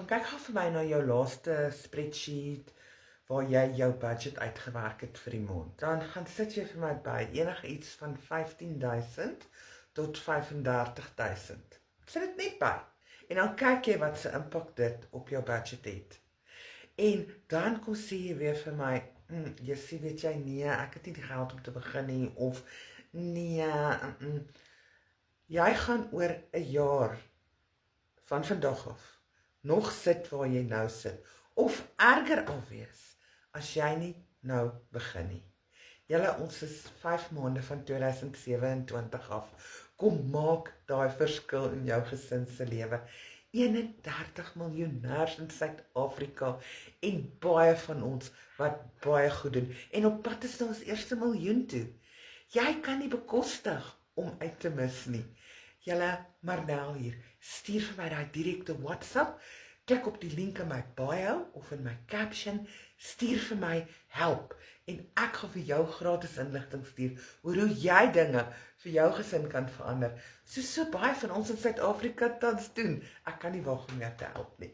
kyk gou vir my na jou laaste spreadsheet waar jy jou budget uitgewerk het vir die maand. Dan gaan sit jy vir my by enige iets van 15.000 tot 35.000. Sit dit net by. En dan kyk jy wat se impak dit op jou budget het. En dan kom sê jy weer vir my, jy sê weet jy nee, ek het nie die geld om te begin nie, of nee, jy gaan oor 'n jaar van vandag af nog sit waar jy nou sit, of erger al wees, as jy nie nou begin nie. Julle, ons is 5 maande van 2027 af. Kom maak daai verskil in jou gesin se lewe. 31 miljoenêers in Suid-Afrika en baie van ons wat baie goed doen. En op pad is na ons eerste miljoen toe. Jy kan nie bekostig om uit te mis nie. Julle, Marnel hier, stuur vir my daai direkte WhatsApp, klik op die link in my bio of in my caption, stuur vir my help en ek gaan vir jou gratis inligting stuur oor hoe jy dinge vir jou gesin kan verander. So baie van ons in Suid-Afrika tans doen. Ek kan nie wag om jou te help nie.